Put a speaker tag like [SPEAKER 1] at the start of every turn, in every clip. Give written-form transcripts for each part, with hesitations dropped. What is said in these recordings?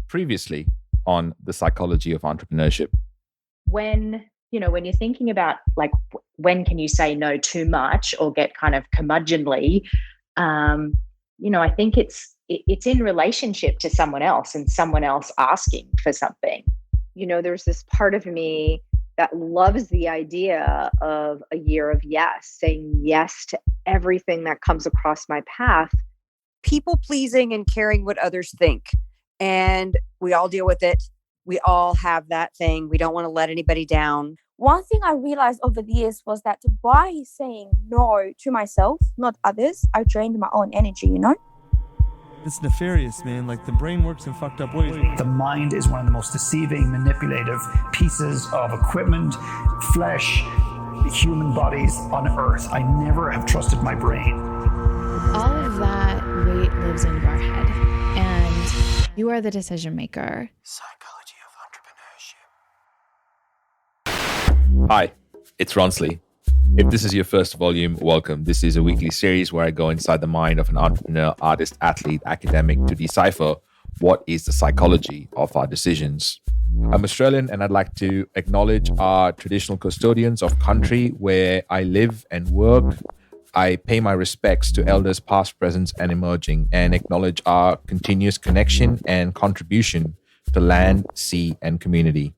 [SPEAKER 1] Previously on the Psychology of Entrepreneurship.
[SPEAKER 2] When you're thinking about like, when can you say no too much or get kind of curmudgeonly, I think it's in relationship to someone else and someone else asking for something.
[SPEAKER 3] There's this part of me that loves the idea of a year of yes, saying yes to everything that comes across my path.
[SPEAKER 4] People pleasing and caring what others think. And we all deal with it. We all have that thing. We don't want to let anybody down.
[SPEAKER 5] One thing I realized over the years was that by saying no to myself, not others, I drained my own energy,
[SPEAKER 6] It's nefarious, man. Like, the brain works in fucked up ways.
[SPEAKER 7] The mind is one of the most deceiving, manipulative pieces of equipment, flesh, human bodies on earth. I never have trusted my brain.
[SPEAKER 8] All of that weight lives in your head, and you are the decision maker.
[SPEAKER 9] Psychology of Entrepreneurship.
[SPEAKER 1] Hi, it's Ronsley. If this is your first volume, welcome. This is a weekly series where I go inside the mind of an entrepreneur, artist, athlete, academic to decipher what is the psychology of our decisions. I'm Australian, and I'd like to acknowledge our traditional custodians of country where I live and work. I pay my respects to elders past, present, and emerging, and acknowledge our continuous connection and contribution to land, sea, and community.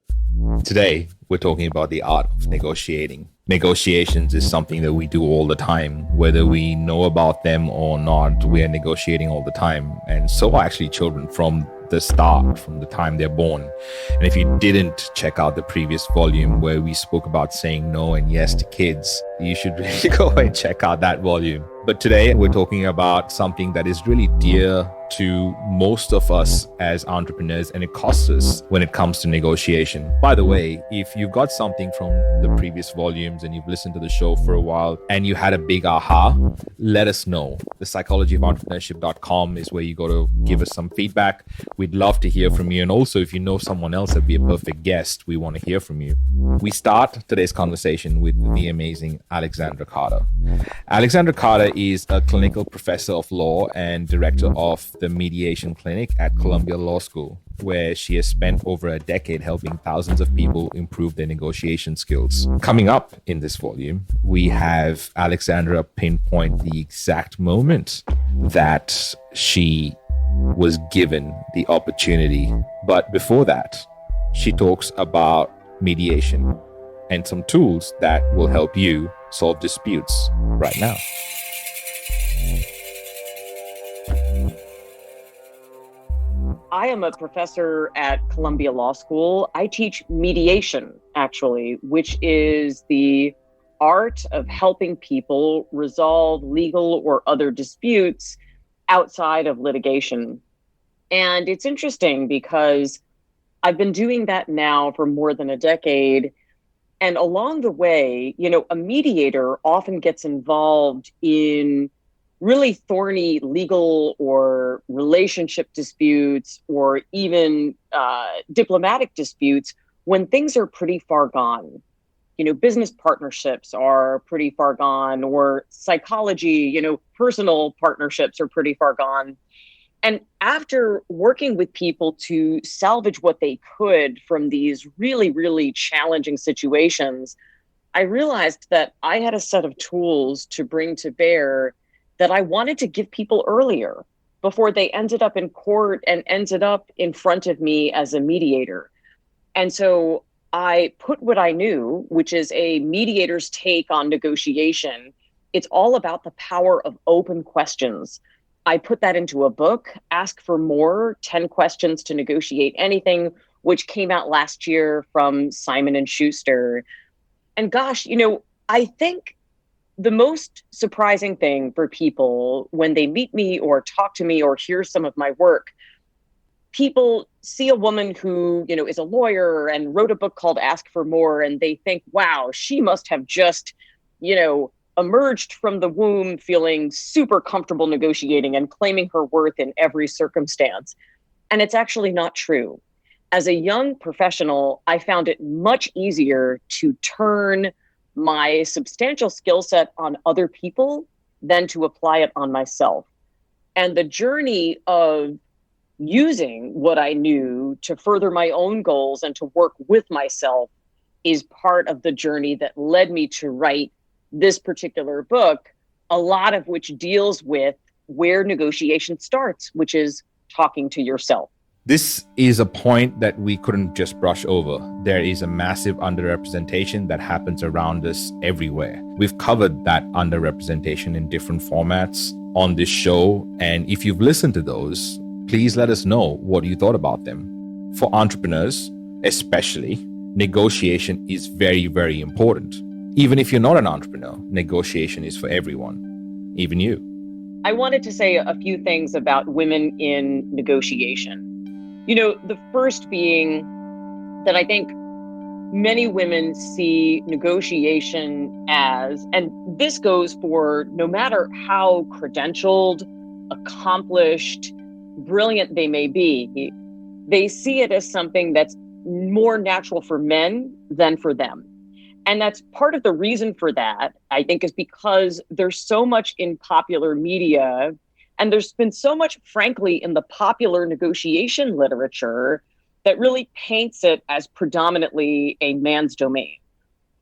[SPEAKER 1] Today, we're talking about the art of negotiating. Negotiations is something that we do all the time. Whether we know about them or not, we are negotiating all the time. And so are actually children from the start, from the time they're born. And if you didn't check out the previous volume where we spoke about saying no and yes to kids, you should really go and check out that volume. But today we're talking about something that is really dear to most of us as entrepreneurs, and it costs us when it comes to negotiation. By the way, if you've got something from the previous volumes and you've listened to the show for a while and you had a big aha, let us know. The psychologyofentrepreneurship.com is where you go to give us some feedback. We'd love to hear from you. And also, if you know someone else that'd be a perfect guest, we want to hear from you. We start today's conversation with the amazing Alexandra Carter. Alexandra Carter is a clinical professor of law and director of the Mediation Clinic at Columbia Law School, where she has spent over a decade helping thousands of people improve their negotiation skills. Coming up in this volume, we have Alexandra pinpoint the exact moment that she was given the opportunity. But before that, she talks about mediation and some tools that will help you solve disputes right now.
[SPEAKER 10] I am a professor at Columbia Law School. I teach mediation, actually, which is the art of helping people resolve legal or other disputes outside of litigation. And it's interesting because I've been doing that now for more than a decade. And along the way, a mediator often gets involved in really thorny legal or relationship disputes or even diplomatic disputes when things are pretty far gone. Business partnerships are pretty far gone, or psychology, personal partnerships are pretty far gone. And after working with people to salvage what they could from these really, really challenging situations, I realized that I had a set of tools to bring to bear that I wanted to give people earlier, before they ended up in court and ended up in front of me as a mediator. And so I put what I knew, which is a mediator's take on negotiation. It's all about the power of open questions. I put that into a book, Ask for More, 10 Questions to Negotiate Anything, which came out last year from Simon & Schuster. And gosh, I think the most surprising thing for people when they meet me or talk to me or hear some of my work, people see a woman who, is a lawyer and wrote a book called Ask for More, and they think, wow, she must have just, emerged from the womb feeling super comfortable negotiating and claiming her worth in every circumstance. And it's actually not true. As a young professional, I found it much easier to turn my substantial skill set on other people than to apply it on myself. And the journey of using what I knew to further my own goals and to work with myself is part of the journey that led me to write this particular book, a lot of which deals with where negotiation starts, which is talking to yourself.
[SPEAKER 1] This is a point that we couldn't just brush over. There is a massive underrepresentation that happens around us everywhere. We've covered that underrepresentation in different formats on this show, and if you've listened to those, please let us know what you thought about them. For entrepreneurs, especially, negotiation is very, very important. Even if you're not an entrepreneur, negotiation is for everyone, even you.
[SPEAKER 10] I wanted to say a few things about women in negotiation. The first being that I think many women see negotiation as, and this goes for no matter how credentialed, accomplished, brilliant they may be, they see it as something that's more natural for men than for them. And that's part of the reason for that, I think, is because there's so much in popular media, and there's been so much, frankly, in the popular negotiation literature that really paints it as predominantly a man's domain.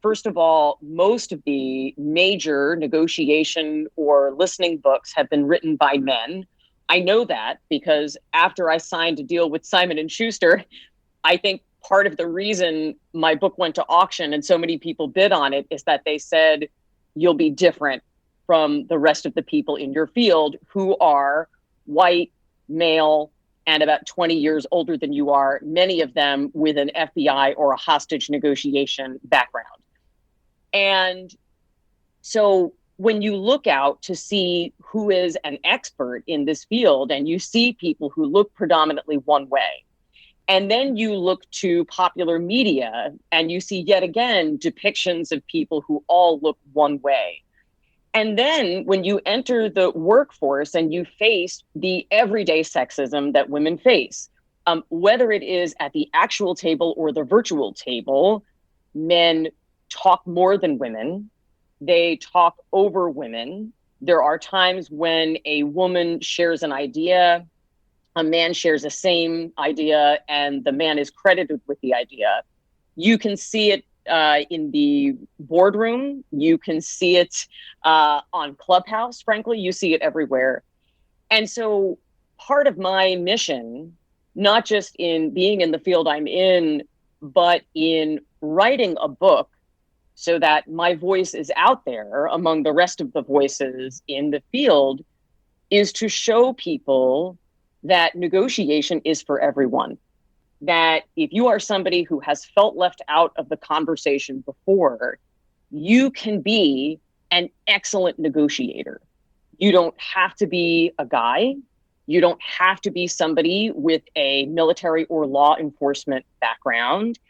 [SPEAKER 10] First of all, most of the major negotiation or listening books have been written by men. I know that because after I signed a deal with Simon & Schuster, I think part of the reason my book went to auction and so many people bid on it is that they said, you'll be different from the rest of the people in your field who are white, male, and about 20 years older than you are, many of them with an FBI or a hostage negotiation background. And so when you look out to see who is an expert in this field, and you see people who look predominantly one way, and then you look to popular media and you see yet again depictions of people who all look one way. And then when you enter the workforce and you face the everyday sexism that women face, whether it is at the actual table or the virtual table, men talk more than women. They talk over women. There are times when a woman shares an idea, a man shares the same idea, and the man is credited with the idea. You can see it in the boardroom. You can see it on Clubhouse. Frankly, you see it everywhere. And so part of my mission, not just in being in the field I'm in, but in writing a book so that my voice is out there among the rest of the voices in the field, is to show people that negotiation is for everyone. That if you are somebody who has felt left out of the conversation before, you can be an excellent negotiator. You don't have to be a guy. You don't have to be somebody with a military or law enforcement background.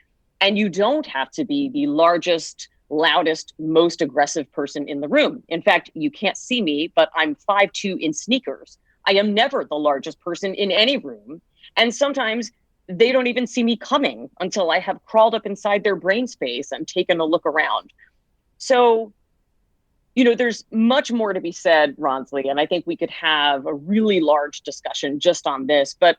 [SPEAKER 10] And you don't have to be the largest, loudest, most aggressive person in the room. In fact, you can't see me, but I'm 5'2" in sneakers. I am never the largest person in any room. And sometimes they don't even see me coming until I have crawled up inside their brain space and taken a look around. So, there's much more to be said, Ronsley, and I think we could have a really large discussion just on this. But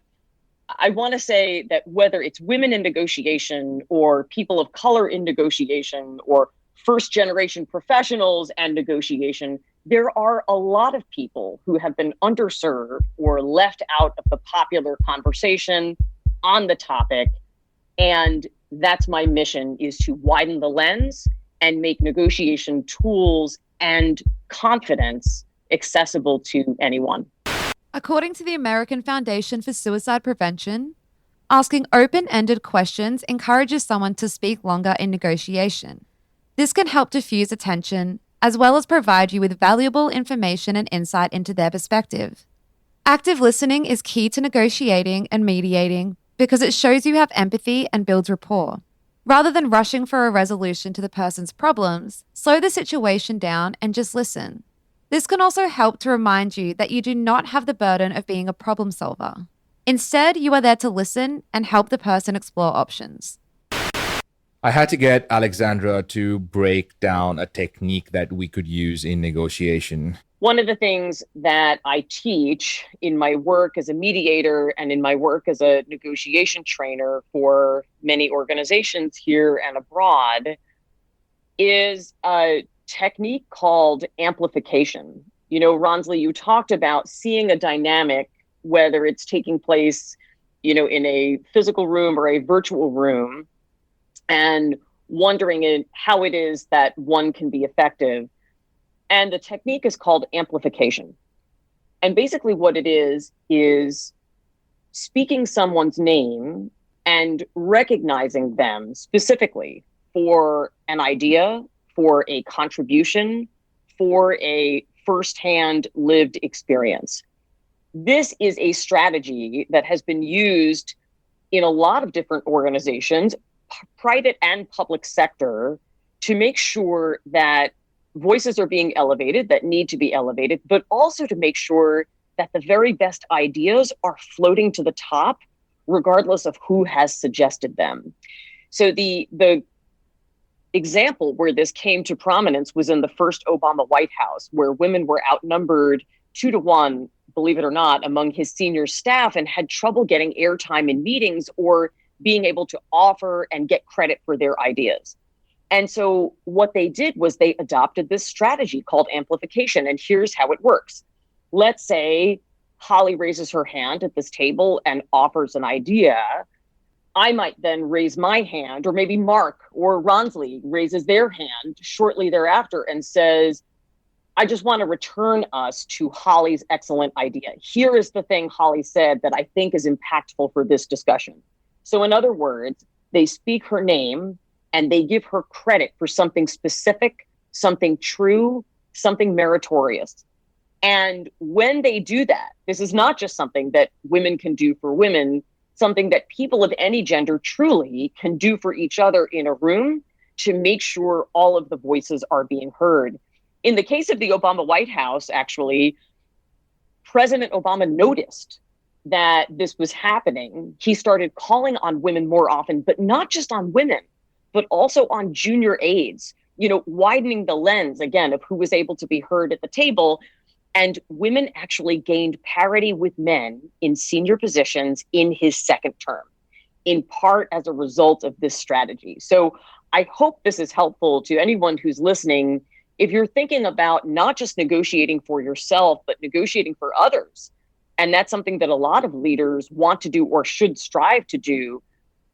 [SPEAKER 10] I want to say that whether it's women in negotiation or people of color in negotiation or first generation professionals and negotiation, there are a lot of people who have been underserved or left out of the popular conversation on the topic. And that's my mission, is to widen the lens and make negotiation tools and confidence accessible to anyone.
[SPEAKER 11] According to the American Foundation for Suicide Prevention, asking open-ended questions encourages someone to speak longer in negotiation. This can help diffuse attention, as well as provide you with valuable information and insight into their perspective. Active listening is key to negotiating and mediating because it shows you have empathy and builds rapport. Rather than rushing for a resolution to the person's problems, slow the situation down and just listen. This can also help to remind you that you do not have the burden of being a problem solver. Instead, you are there to listen and help the person explore options.
[SPEAKER 1] I had to get Alexandra to break down a technique that we could use in negotiation.
[SPEAKER 10] One of the things that I teach in my work as a mediator and in my work as a negotiation trainer for many organizations here and abroad is a technique called amplification. You know, Ronsley, you talked about seeing a dynamic, whether it's taking place, you know, in a physical room or a virtual room, and wondering how it is that one can be effective. And the technique is called amplification. And basically what it is speaking someone's name and recognizing them specifically for an idea, for a contribution, for a firsthand lived experience. This is a strategy that has been used in a lot of different organizations, private and public sector, to make sure that voices are being elevated that need to be elevated, but also to make sure that the very best ideas are floating to the top, regardless of who has suggested them. So the example where this came to prominence was in the first Obama White House, where women were outnumbered 2-1, believe it or not, among his senior staff, and had trouble getting airtime in meetings or being able to offer and get credit for their ideas. And so what they did was they adopted this strategy called amplification. And here's how it works. Let's say Holly raises her hand at this table and offers an idea. I might then raise my hand, or maybe Mark or Ronsley raises their hand shortly thereafter and says, I just want to return us to Holly's excellent idea. Here is the thing Holly said that I think is impactful for this discussion. So in other words, they speak her name and they give her credit for something specific, something true, something meritorious. And when they do that, this is not just something that women can do for women, something that people of any gender truly can do for each other in a room to make sure all of the voices are being heard. In the case of the Obama White House, actually, President Obama noticed that this was happening. He started calling on women more often, but not just on women, but also on junior aides, you know, widening the lens, again, of who was able to be heard at the table. And women actually gained parity with men in senior positions in his second term, in part as a result of this strategy. So I hope this is helpful to anyone who's listening. If you're thinking about not just negotiating for yourself, but negotiating for others, and that's something that a lot of leaders want to do or should strive to do,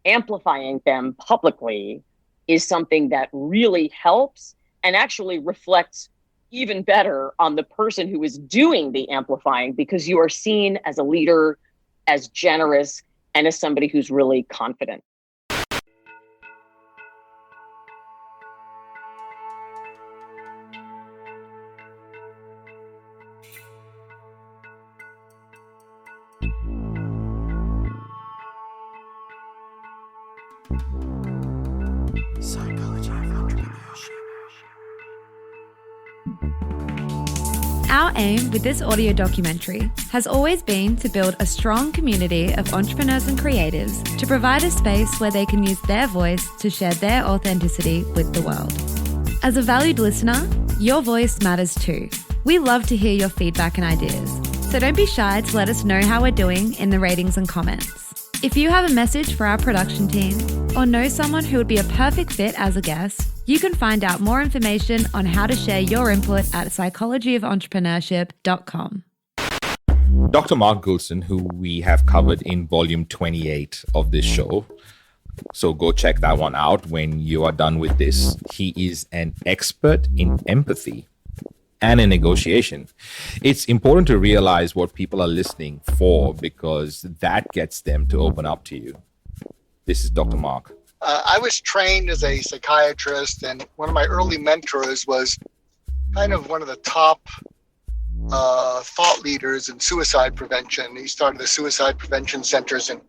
[SPEAKER 10] amplifying them publicly is something that really helps and actually reflects even better on the person who is doing the amplifying, because you are seen as a leader, as generous, and as somebody who's really confident.
[SPEAKER 9] Psychology of Entrepreneurship.
[SPEAKER 11] Our aim with this audio documentary has always been to build a strong community of entrepreneurs and creatives to provide a space where they can use their voice to share their authenticity with the world. As a valued listener, your voice matters too. We love to hear your feedback and ideas, so don't be shy to let us know how we're doing in the ratings and comments. If you have a message for our production team or know someone who would be a perfect fit as a guest, you can find out more information on how to share your input at psychologyofentrepreneurship.com.
[SPEAKER 1] Dr. Mark Goulston, who we have covered in volume 28 of this show, so go check that one out when you are done with this. He is an expert in empathy and in negotiation. It's important to realize what people are listening for, because that gets them to open up to you. This is Dr. Mark.
[SPEAKER 12] I was trained as a psychiatrist, and one of my early mentors was kind of one of the top thought leaders in suicide prevention. He started the suicide prevention centers in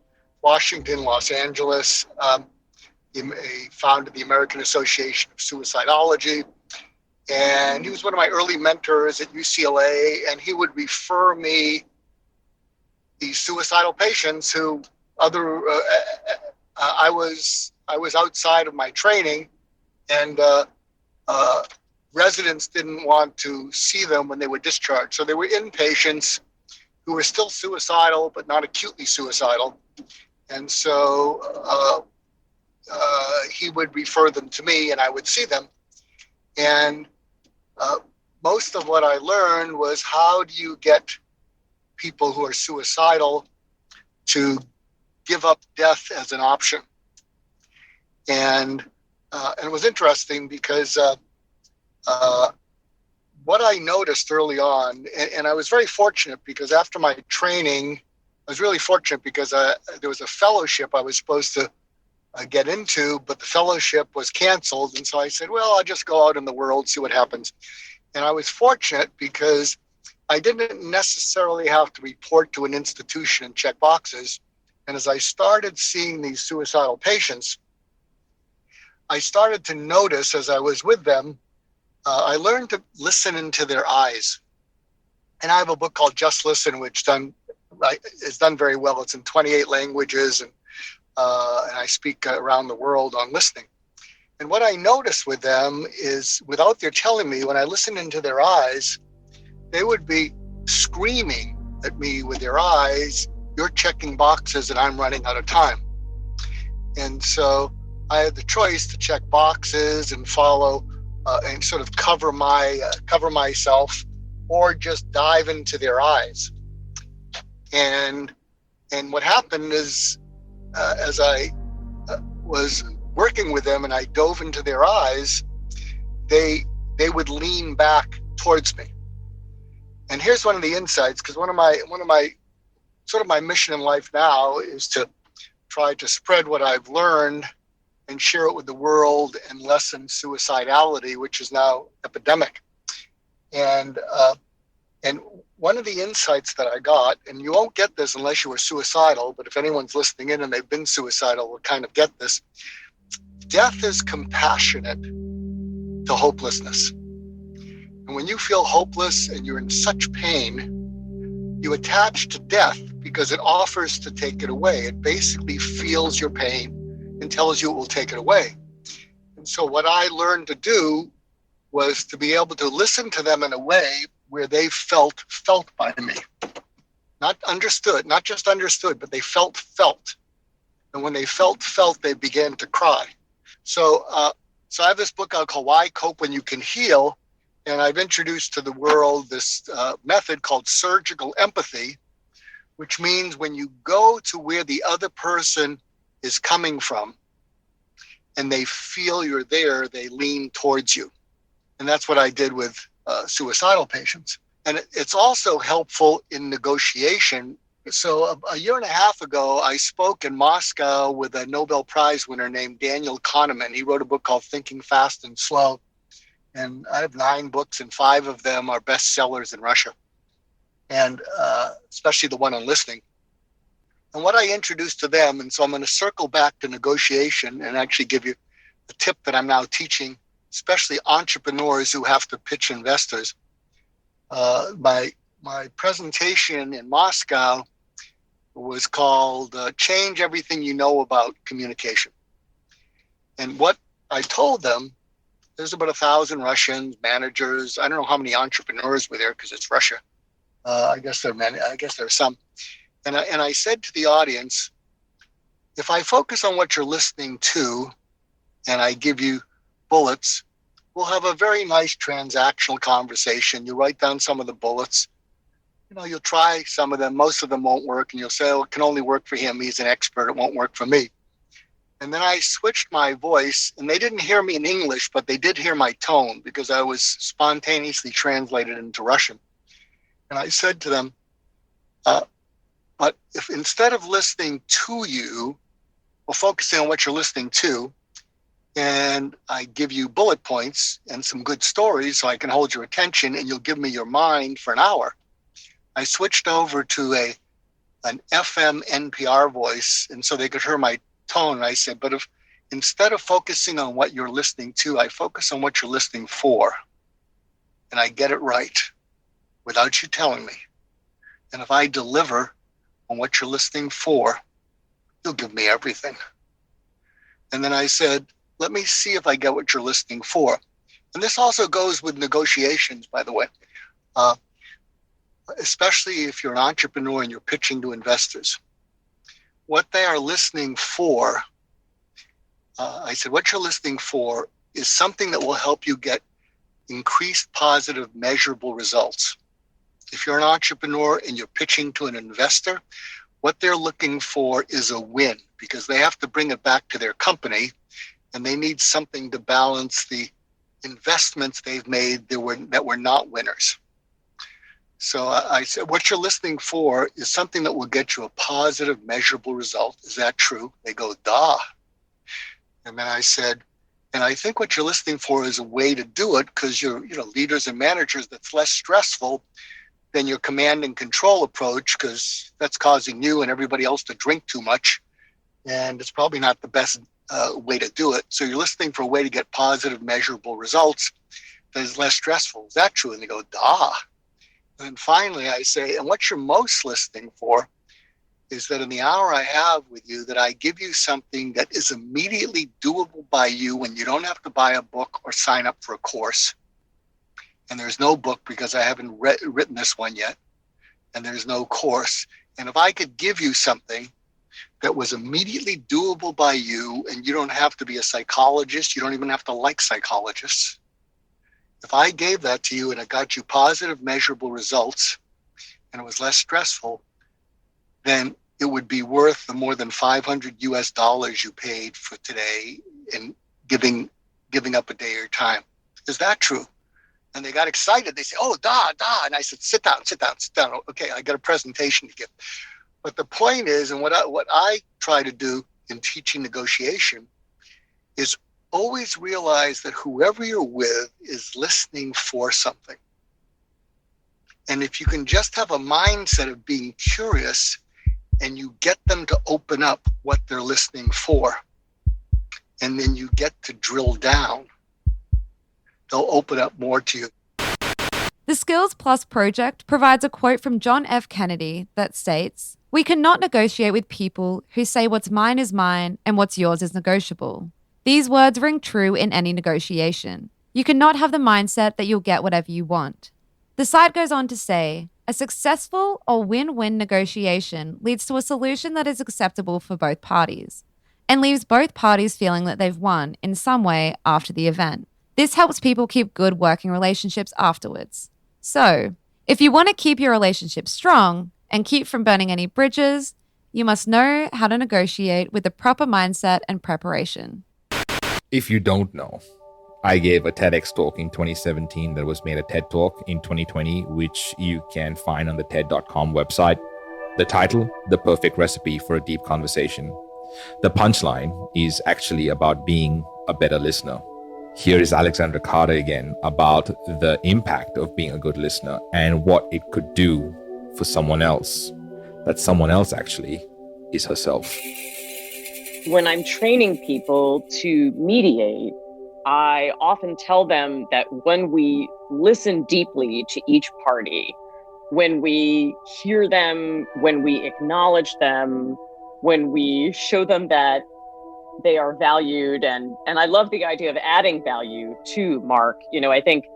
[SPEAKER 12] Washington, Los Angeles. He founded the American Association of Suicidology. And he was one of my early mentors at UCLA, and he would refer me these suicidal patients who I was outside of my training, and residents didn't want to see them when they were discharged. So they were inpatients who were still suicidal, but not acutely suicidal. And so he would refer them to me and I would see them. And most of what I learned was, how do you get people who are suicidal to give up death as an option? And it was interesting because what I noticed early on, and I was very fortunate because after my training, I was really fortunate because there was a fellowship I was supposed to get into, but the fellowship was canceled. And so I said, well, I'll just go out in the world, see what happens. And I was fortunate because I didn't necessarily have to report to an institution and check boxes. And as I started seeing these suicidal patients, I started to notice as I was with them, I learned to listen into their eyes. And I have a book called Just Listen, which is done very well. It's in 28 languages, and I speak around the world on listening. And what I noticed with them is, without their telling me, when I listened into their eyes, they would be screaming at me with their eyes, "You're checking boxes and I'm running out of time." And so I had the choice to check boxes and follow and sort of cover myself, or just dive into their eyes. And what happened is, as I was working with them and I dove into their eyes, they would lean back towards me. And here's one of the insights, because one of my sort of my mission in life now is to try to spread what I've learned and share it with the world and lessen suicidality, which is now epidemic. And one of the insights that I got, and you won't get this unless you were suicidal, but if anyone's listening in and they've been suicidal, will kind of get this. Death is compassionate to hopelessness. And when you feel hopeless and you're in such pain, you attach to death because it offers to take it away. It basically feels your pain and tells you it will take it away. And so what I learned to do was to be able to listen to them in a way where they felt by me. Not understood, not just understood, but they felt. And when they felt, they began to cry. So I have this book out called Why Cope When You Can Heal. And I've introduced to the world this method called surgical empathy, which means when you go to where the other person is coming from and they feel you're there, they lean towards you. And that's what I did with suicidal patients. And it's also helpful in negotiation. So a year and a half ago, I spoke in Moscow with a Nobel Prize winner named Daniel Kahneman. He wrote a book called Thinking Fast and Slow. And I have 9 books, and 5 of them are bestsellers in Russia, and especially the one on listening. And what I introduced to them, and so I'm going to circle back to negotiation and actually give you a tip that I'm now teaching, especially entrepreneurs who have to pitch investors. My presentation in Moscow was called Change Everything You Know About Communication. And what I told them, there's about 1,000 Russians, managers. I don't know how many entrepreneurs were there because it's Russia. I guess there are many. I guess there are some. And I said to the audience, if I focus on what you're listening to and I give you bullets, we'll have a very nice transactional conversation. You write down some of the bullets. You'll try some of them. Most of them won't work. And you'll say, oh, it can only work for him. He's an expert. It won't work for me. And then I switched my voice, and they didn't hear me in English, but they did hear my tone because I was spontaneously translated into Russian. And I said to them, but if instead of listening to you, or focusing on what you're listening to, and I give you bullet points and some good stories so I can hold your attention and you'll give me your mind for an hour, I switched over to an FM NPR voice, and so they could hear my tone. And I said, but if instead of focusing on what you're listening to, I focus on what you're listening for, and I get it right without you telling me. And if I deliver on what you're listening for, you'll give me everything. And then I said, let me see if I get what you're listening for. And this also goes with negotiations, by the way, especially if you're an entrepreneur and you're pitching to investors. What they are listening for, I said, what you're listening for is something that will help you get increased positive measurable results. If you're an entrepreneur and you're pitching to an investor, what they're looking for is a win, because they have to bring it back to their company and they need something to balance the investments they've made that were not winners. So I said, what you're listening for is something that will get you a positive measurable result. Is that true? They go, duh. And then I said, and I think what you're listening for is a way to do it, because you're, leaders and managers, that's less stressful than your command and control approach, because that's causing you and everybody else to drink too much. And it's probably not the best way to do it. So you're listening for a way to get positive measurable results that is less stressful. Is that true? And they go, duh. And finally I say, and what you're most listening for is that in the hour I have with you, that I give you something that is immediately doable by you, and you don't have to buy a book or sign up for a course. And there's no book because I haven't written this one yet. And there's no course. And if I could give you something that was immediately doable by you, and you don't have to be a psychologist, you don't even have to like psychologists. If I gave that to you and it got you positive measurable results and it was less stressful, then it would be worth the more than $500 you paid for today in giving up a day of your time. Is that true? And they got excited. They say, oh, da. And I said, sit down. Okay, I got a presentation to give. But the point is, and what I try to do in teaching negotiation is always realize that whoever you're with is listening for something. And if you can just have a mindset of being curious and you get them to open up what they're listening for, and then you get to drill down, they'll open up more to you.
[SPEAKER 11] The Skills Plus project provides a quote from John F. Kennedy that states, "We cannot negotiate with people who say what's mine is mine and what's yours is negotiable." These words ring true in any negotiation. You cannot have the mindset that you'll get whatever you want. The site goes on to say, a successful or win-win negotiation leads to a solution that is acceptable for both parties and leaves both parties feeling that they've won in some way after the event. This helps people keep good working relationships afterwards. So, if you want to keep your relationship strong and keep from burning any bridges, you must know how to negotiate with the proper mindset and preparation.
[SPEAKER 1] If you don't know, I gave a TEDx talk in 2017 that was made a TED Talk in 2020, which you can find on the TED.com website. The title, The Perfect Recipe for a Deep Conversation. The punchline is actually about being a better listener. Here is Alexandra Carter again about the impact of being a good listener and what it could do for someone else. That someone else actually is herself.
[SPEAKER 10] When I'm training people to mediate, I often tell them that when we listen deeply to each party, when we hear them, when we acknowledge them, when we show them that they are valued, and I love the idea of adding value too, Mark. I think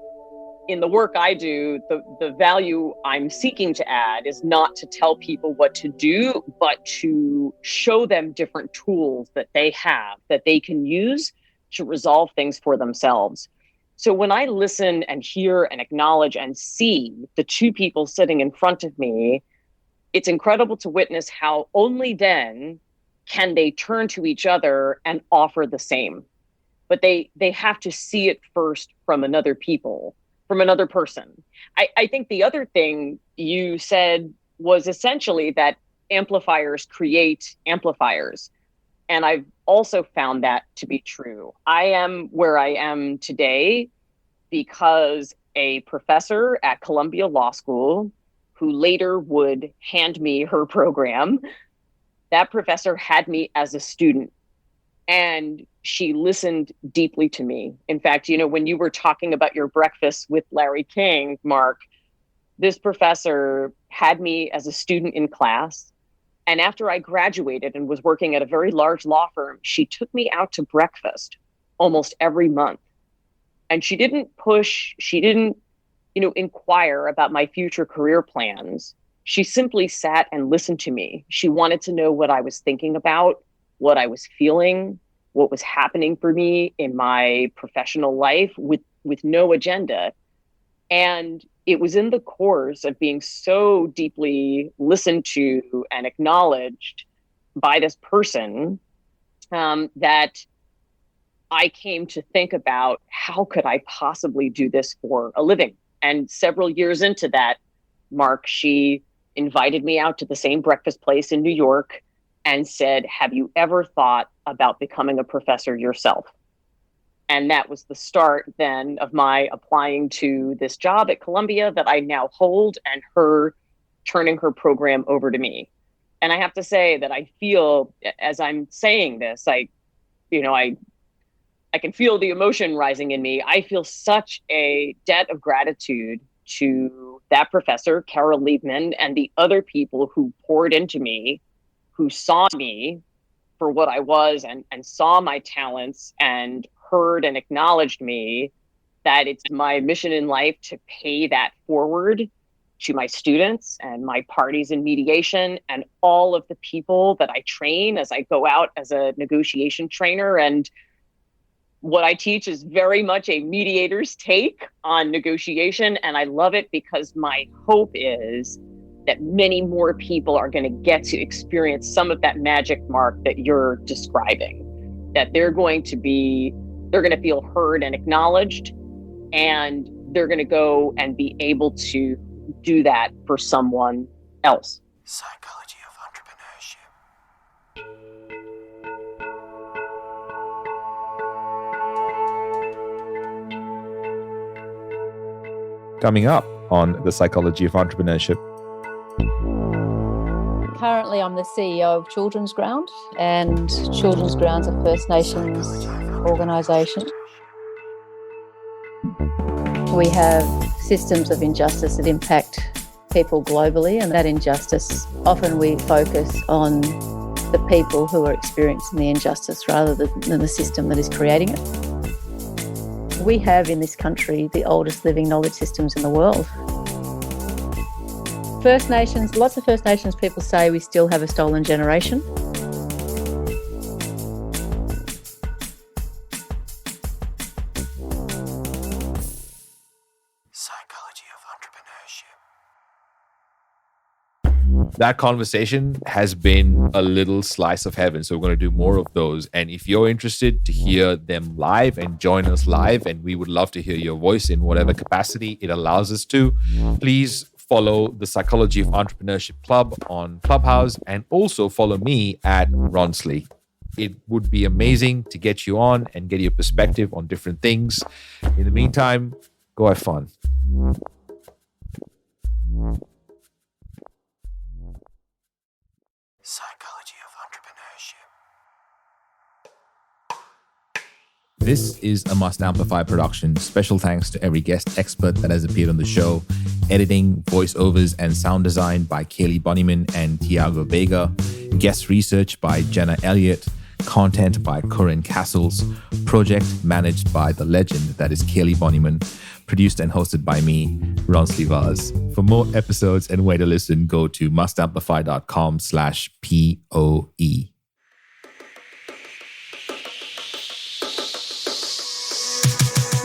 [SPEAKER 10] in the work I do, the value I'm seeking to add is not to tell people what to do, but to show them different tools that they have, that they can use to resolve things for themselves. So when I listen and hear and acknowledge and see the two people sitting in front of me, it's incredible to witness how only then can they turn to each other and offer the same. But they have to see it first from another person. I think the other thing you said was essentially that amplifiers create amplifiers. And I've also found that to be true. I am where I am today because a professor at Columbia Law School, who later would hand me her program, that professor had me as a student. And she listened deeply to me. In fact, when you were talking about your breakfast with Larry King, Mark, this professor had me as a student in class. And after I graduated and was working at a very large law firm, she took me out to breakfast almost every month. And she didn't push, she didn't, inquire about my future career plans. She simply sat and listened to me. She wanted to know what I was thinking about, what I was feeling, what was happening for me in my professional life with no agenda. And it was in the course of being so deeply listened to and acknowledged by this person that I came to think about, how could I possibly do this for a living? And several years into that, Mark, she invited me out to the same breakfast place in New York and said, have you ever thought about becoming a professor yourself? And that was the start then of my applying to this job at Columbia that I now hold, and her turning her program over to me. And I have to say that I feel, as I'm saying this, I can feel the emotion rising in me. I feel such a debt of gratitude to that professor, Carol Liebman, and the other people who poured into me, who saw me for what I was and saw my talents and heard and acknowledged me, that it's my mission in life to pay that forward to my students and my parties in mediation and all of the people that I train as I go out as a negotiation trainer. And what I teach is very much a mediator's take on negotiation. And I love it because my hope is that many more people are going to get to experience some of that magic, Mark, that you're describing, that they're going to feel heard and acknowledged, and they're going to go and be able to do that for someone else.
[SPEAKER 9] Psychology of
[SPEAKER 1] Entrepreneurship. Coming up on the Psychology of Entrepreneurship.
[SPEAKER 13] Currently, I'm the CEO of Children's Ground, and Children's Ground's a First Nations organisation. We have systems of injustice that impact people globally, and that injustice, often we focus on the people who are experiencing the injustice rather than the system that is creating it. We have in this country the oldest living knowledge systems in the world. First Nations, lots of First Nations people say we still have a stolen generation.
[SPEAKER 9] Psychology of Entrepreneurship.
[SPEAKER 1] That conversation has been a little slice of heaven. So we're going to do more of those. And if you're interested to hear them live and join us live, and we would love to hear your voice in whatever capacity it allows us to, please follow the Psychology of Entrepreneurship Club on Clubhouse, and also follow me at Ronsley. It would be amazing to get you on and get your perspective on different things. In the meantime, go have fun.
[SPEAKER 9] Psychology of Entrepreneurship.
[SPEAKER 1] This is a Must Amplify production. Special thanks to every guest expert that has appeared on the show. Editing, voiceovers, and sound design by Kaylee Bonnyman and Tiago Vega. Guest research by Jenna Elliott. Content by Corinne Castles. Project managed by the legend that is Kaylee Bonnyman. Produced and hosted by me, Ronsley Vaz. For more episodes and where to listen, go to mustamplify.com/POE.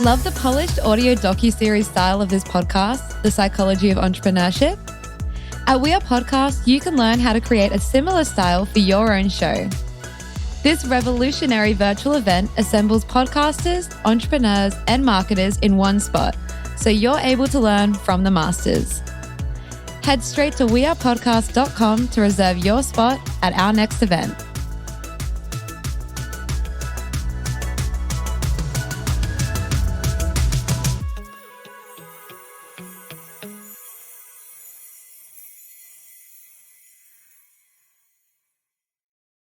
[SPEAKER 11] Love the polished audio docuseries style of this podcast, The Psychology of Entrepreneurship? At We Are Podcast, you can learn how to create a similar style for your own show. This revolutionary virtual event assembles podcasters, entrepreneurs, and marketers in one spot, so you're able to learn from the masters. Head straight to wearepodcast.com to reserve your spot at our next event.